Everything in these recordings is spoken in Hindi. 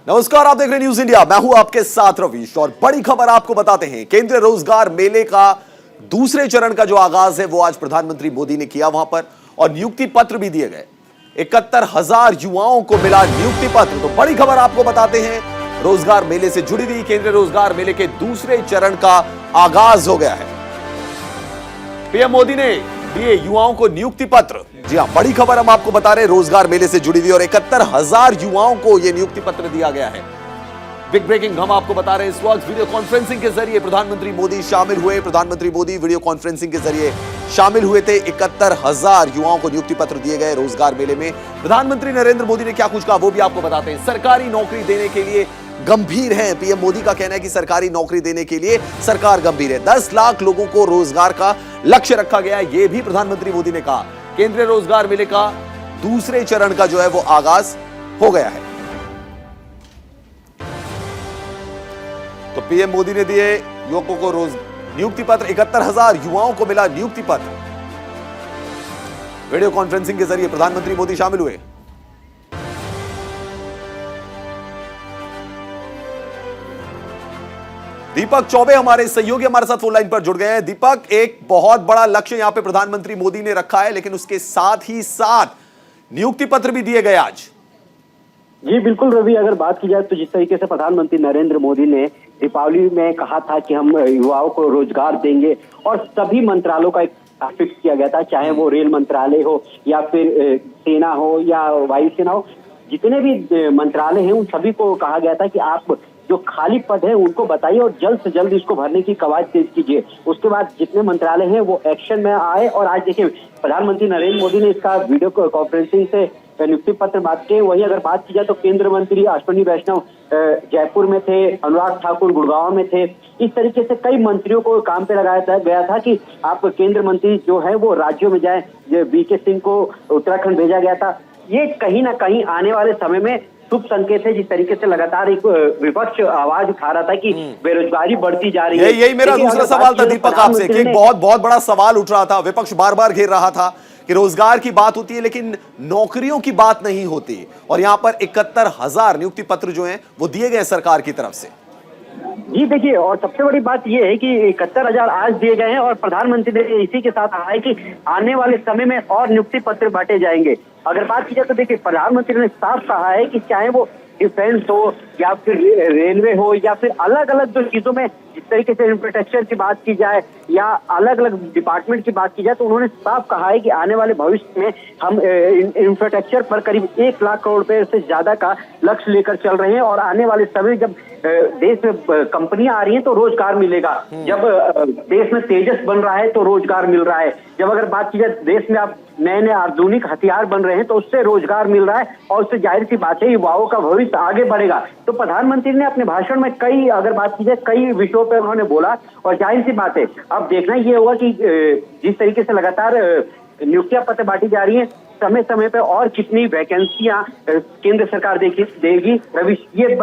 नमस्कार, आप देख रहे हैं न्यूज इंडिया। मैं हूं आपके साथ रवीश और बड़ी खबर आपको बताते हैं। केंद्रीय रोजगार मेले का दूसरे चरण का जो आगाज है वो आज प्रधानमंत्री मोदी ने किया वहां पर, और नियुक्ति पत्र भी दिए गए। 71,000 युवाओं को मिला नियुक्ति पत्र। तो बड़ी खबर आपको बताते हैं, रोजगार मेले से जुड़ी हुई केंद्रीय रोजगार मेले के दूसरे चरण का आगाज हो गया है। पीएम मोदी ने दिए युवाओं को नियुक्ति पत्र। जी हां, बड़ी खबर हम आपको बता रहे हैं, रोजगार मेले से जुड़ी हुई, और 71,000 युवाओं को यह नियुक्ति पत्र दिया गया है। बिग ब्रेकिंग हम आपको बता रहे हैं। इस वक्त वीडियो कॉन्फ्रेंसिंग के जरिए प्रधानमंत्री मोदी शामिल हुए। प्रधानमंत्री मोदी वीडियो कॉन्फ्रेंसिंग के जरिए शामिल हुए थे। 71,000 युवाओं को नियुक्ति पत्र दिए गए रोजगार मेले में। प्रधानमंत्री नरेंद्र मोदी ने क्या कुछ कहा वो भी आपको बताते हैं। सरकारी नौकरी देने के लिए गंभीर है। पीएम मोदी का कहना है कि सरकारी नौकरी देने के लिए सरकार गंभीर है। 10 लाख लोगों को रोजगार का लक्ष्य रखा गया है, यह भी प्रधानमंत्री मोदी ने कहा। केंद्रीय रोजगार मेले का दूसरे चरण का जो है वो आगाज हो गया है। तो पीएम मोदी ने दिए युवकों को नियुक्ति पत्र। 71,000 युवाओं को मिला नियुक्ति पत्र। वीडियो कॉन्फ्रेंसिंग के जरिए प्रधानमंत्री मोदी शामिल हुए। दीपक चौबे हमारे सहयोगी हमारे साथ फोन लाइन पर जुड़ गए हैं। दीपक, एक बहुत बड़ा लक्ष्य यहां पे प्रधानमंत्री मोदी ने रखा है, लेकिन उसके साथ ही साथ नियुक्ति पत्र भी दिए गए आज। जी बिल्कुल रवि, अगर बात की जाए तो जिस तरीके से प्रधानमंत्री नरेंद्र मोदी ने दीपावली में कहा था कि हम युवाओं को रोजगार देंगे, और सभी मंत्रालयों का एक फिक्स किया गया था, चाहे वो रेल मंत्रालय हो या फिर सेना हो या वायुसेना हो, जितने भी मंत्रालय हैं उन सभी को कहा गया था कि आप जो खाली पद है उनको बताइए और जल्द से जल्द इसको भरने की कवायद तेज कीजिए। उसके बाद जितने मंत्रालय हैं वो एक्शन में आए, और आज देखिए प्रधानमंत्री नरेंद्र मोदी ने इसका वीडियो कॉन्फ्रेंसिंग से नियुक्ति पत्र बात किए। वही अगर बात की जाए तो केंद्रीय मंत्री अश्विनी वैष्णव जयपुर में थे, अनुराग ठाकुर गुड़गांव में थे। इस तरीके से कई मंत्रियों को काम पे लगाया गया था कि आप केंद्रीय मंत्री जो है वो राज्यों में जाए। वीके सिंह को उत्तराखंड भेजा गया था। ये कहीं ना कहीं आने वाले समय में शुभ संकेत है। जिस तरीके से लगातार एक विपक्ष आवाज उठा रहा था कि बेरोजगारी बढ़ती जा रही है। यही मेरा दूसरा सवाल था दीपक आपसे, कि एक बहुत बड़ा सवाल उठ रहा था। विपक्ष बार बार घेर रहा था कि रोजगार की बात होती है लेकिन नौकरियों की बात नहीं होती, और यहां पर 71,000 नियुक्ति पत्र जो हैं वो दिए गए सरकार की तरफ से। जी देखिए, और सबसे बड़ी बात यह है कि 71,000 आज दिए गए हैं, और प्रधानमंत्री ने इसी के साथ कहा है कि आने वाले समय में और नियुक्ति पत्र बांटे जाएंगे। अगर बात की जाए तो देखिए प्रधानमंत्री ने साफ कहा है कि चाहे वो डिफेंस हो या फिर रेलवे हो या फिर अलग अलग जो चीजों में जिस तरीके से इंफ्रास्ट्रक्चर की बात की जाए या अलग अलग डिपार्टमेंट की बात की जाए, तो उन्होंने साफ कहा है कि आने वाले भविष्य में हम इंफ्रास्ट्रक्चर पर करीब 1 लाख करोड़ रुपए से ज्यादा का लक्ष्य लेकर चल रहे हैं। और आने वाले समय जब देश में कंपनियां आ रही हैं तो रोजगार मिलेगा, जब देश में तेजस बन रहा है तो रोजगार मिल रहा है, जब अगर बात की जाए देश में आप नए नए आधुनिक हथियार बन रहे हैं तो उससे रोजगार मिल रहा है, और उससे जाहिर सी बात है युवाओं का भविष्य आगे बढ़ेगा। तो प्रधानमंत्री ने अपने भाषण में कई, अगर बात की जाए कई विषयों पर उन्होंने बोला, और जाहिर सी बात है अब देखना ये होगा कि जिस तरीके से लगातार नियुक्तियां पत्र बांटी जा रही हैं, समय समय पे और कितनी वैकेंसियां केंद्र सरकार देगी रवि, ये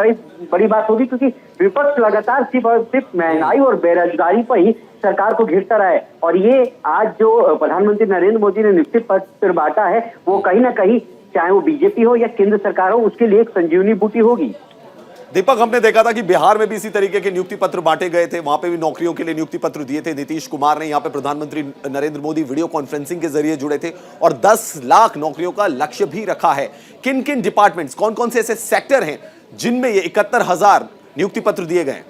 बड़ी बात होगी, क्योंकि विपक्ष लगातार सिर्फ महंगाई और बेरोजगारी पर ही सरकार को घेरता रहा है। और ये आज जो प्रधानमंत्री नरेंद्र मोदी ने नियुक्ति पत्र बांटा है वो कहीं ना कहीं, चाहे वो बीजेपी हो या केंद्र सरकार हो, उसके लिए एक संजीवनी बूटी होगी। दीपक, हमने देखा था कि बिहार में भी इसी तरीके के नियुक्ति पत्र बांटे गए थे, वहां पे भी नौकरियों के लिए नियुक्ति पत्र दिए थे नीतीश कुमार ने। यहां पे प्रधानमंत्री नरेंद्र मोदी वीडियो कॉन्फ्रेंसिंग के जरिए जुड़े थे, और 10 लाख नौकरियों का लक्ष्य भी रखा है। किन किन डिपार्टमेंट्स, कौन कौन से ऐसे सेक्टर हैं जिनमें ये 71,000 नियुक्ति पत्र दिए गए?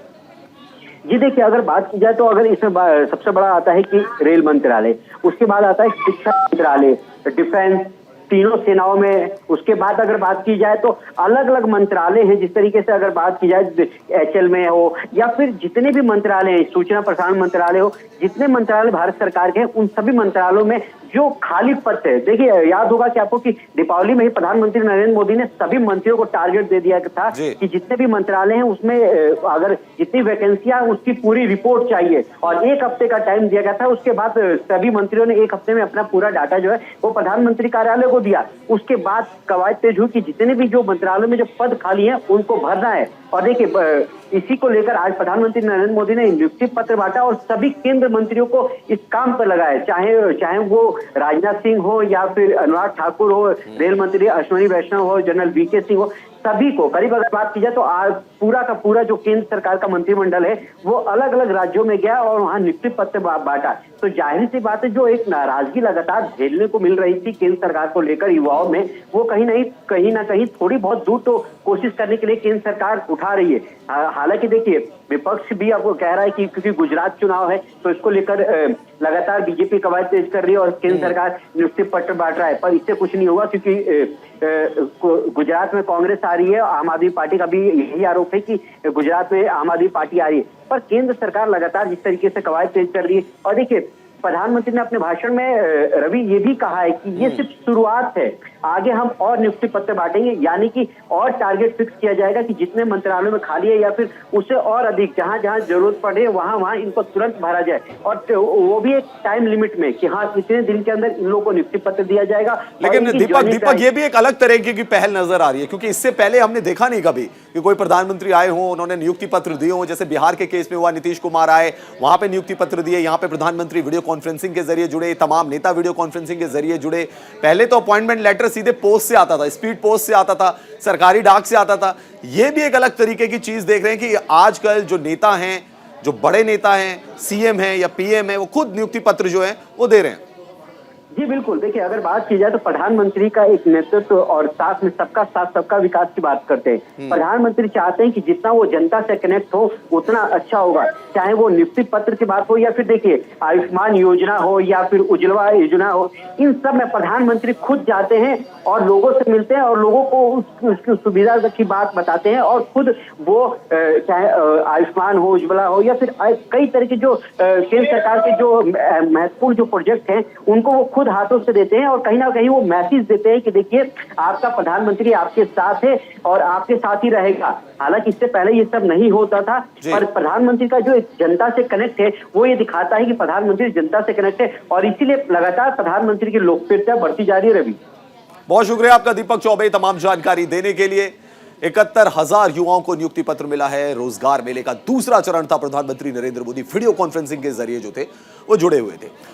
जी देखिए, अगर बात की जाए तो अगर इसमें सबसे बड़ा आता है कि रेल मंत्रालय, उसके बाद आता है शिक्षा मंत्रालय, डिफेंस, तीनों सेनाओं में। उसके बाद अगर बात की जाए तो अलग अलग मंत्रालय हैं, जिस तरीके से अगर बात की जाए एचएल में हो या फिर जितने भी मंत्रालय हैं, सूचना प्रसारण मंत्रालय हो, जितने मंत्रालय भारत सरकार के हैं उन सभी मंत्रालयों में जो खाली पद है। देखिए याद होगा कि आपको कि दीपावली में ही प्रधानमंत्री नरेंद्र मोदी ने सभी मंत्रियों को टारगेट दे दिया था कि जितने भी मंत्रालय हैं उसमें अगर जितनी वैकेंसियां उसकी पूरी रिपोर्ट चाहिए, और 1 हफ्ते का टाइम दिया गया था। उसके बाद सभी मंत्रियों ने 1 हफ्ते में अपना पूरा डाटा जो है वो प्रधानमंत्री कार्यालय को दिया। उसके बाद कवायद तेज हुई कि जितने भी जो मंत्रालय में जो पद खाली हैं उनको भरना है। और देखिए इसी को लेकर आज प्रधानमंत्री नरेंद्र मोदी ने नियुक्ति पत्र बांटा और सभी केंद्र मंत्रियों को इस काम पर लगाया, चाहे वो राजनाथ सिंह हो या फिर अनुराग ठाकुर हो, रेल मंत्री अश्विनी वैष्णव हो, जनरल वीके सिंह हो, सभी को करीब अगर बात की जाए तो आज पूरा का पूरा जो केंद्र सरकार का मंत्रिमंडल है वो अलग अलग राज्यों में गया और वहां नियुक्ति पत्र बांटा। तो जाहिर सी बात है, जो एक नाराजगी लगातार झेलने को मिल रही थी केंद्र सरकार को लेकर युवाओं में, वो कहीं ना कहीं थोड़ी बहुत दूर तो कोशिश करने के लिए केंद्र सरकार उठा रही है। हालांकि देखिए, विपक्ष भी आपको कह रहा है कि क्योंकि गुजरात चुनाव है तो इसको लेकर लगातार बीजेपी कवायद तेज कर रही है और केंद्र सरकार नियुक्ति पत्र बांट रहा है, पर इससे कुछ नहीं होगा क्योंकि गुजरात में कांग्रेस आ रही है। आम आदमी पार्टी का भी यही आरोप है कि गुजरात में आम आदमी पार्टी आ रही है, पर केंद्र सरकार लगातार जिस तरीके से कवायद तेज कर रही है। और देखिए, प्रधानमंत्री ने अपने भाषण में रवि ये भी कहा है कि ये सिर्फ शुरुआत है, आगे हम और नियुक्ति पत्र बांटेंगे, यानी कि और टारगेट फिक्स किया जाएगा कि जितने मंत्रालयों में खाली है या फिर उससे और अधिक जहां जहां जरूरत पड़े वहां इनको तुरंत भरा जाए, और वो भी एक टाइम लिमिट में कि हाँ इतने दिन के अंदर इन लोगों को नियुक्ति पत्र दिया जाएगा। लेकिन दीपक ये भी एक अलग तरीके की पहल नजर आ रही है, क्योंकि इससे पहले हमने देखा नहीं कभी कि कोई प्रधानमंत्री आए हों, उन्होंने नियुक्ति पत्र दिए हों। जैसे बिहार के केस में हुआ, नीतीश कुमार आए, वहां पे नियुक्ति पत्र दिए, यहाँ पे प्रधानमंत्री वीडियो कॉन्फ्रेंसिंग के जरिए जुड़े, तमाम नेता वीडियो कॉन्फ्रेंसिंग के जरिए जुड़े। पहले तो अपॉइंटमेंट लेटर सीधे पोस्ट से आता था, स्पीड पोस्ट से आता था, सरकारी डाक से आता था। यह भी एक अलग तरीके की चीज देख रहे हैं कि आजकल जो नेता हैं, जो बड़े नेता हैं, सीएम हैं या पीएम हैं, वो खुद नियुक्ति पत्र जो है वो दे रहे हैं। जी बिल्कुल, देखिए अगर बात की जाए तो प्रधानमंत्री का एक नेतृत्व और साथ में सबका साथ सबका विकास की बात करते हैं। प्रधानमंत्री चाहते हैं कि जितना वो जनता से कनेक्ट हो उतना अच्छा होगा, चाहे वो नियुक्ति पत्र की बात हो या फिर देखिए आयुष्मान योजना हो या फिर उज्ज्वला योजना हो, इन सब में प्रधानमंत्री खुद जाते हैं और लोगों से मिलते हैं और लोगों को उसकी सुविधा की बात बताते हैं, और खुद वो चाहे आयुष्मान हो, उज्ज्वला हो या फिर कई तरह के जो केंद्र सरकार के जो महत्वपूर्ण जो प्रोजेक्ट हैं उनको वो खुद हाथों से देते हैं और कहीं ना कहीं वो मैसेज देते हैं कि देखिए आपका प्रधानमंत्री आपके साथ है और आपके साथ ही रहेगा। हालांकि इससे पहले ये सब नहीं होता था, पर प्रधानमंत्री का जो जनता से कनेक्ट है वो ये दिखाता है कि प्रधानमंत्री जनता से कनेक्ट है और इसीलिए लगातार प्रधानमंत्री की लोकप्रियता बढ़ती जा रही है। रवि, बहुत शुक्रिया आपका दीपक चौबे तमाम जानकारी देने के लिए। 71,000 युवाओं को नियुक्ति पत्र मिला है। रोजगार मेले का दूसरा चरण था। प्रधानमंत्री नरेंद्र मोदी वीडियो कॉन्फ्रेंसिंग के जरिए जो थे वो जुड़े हुए थे।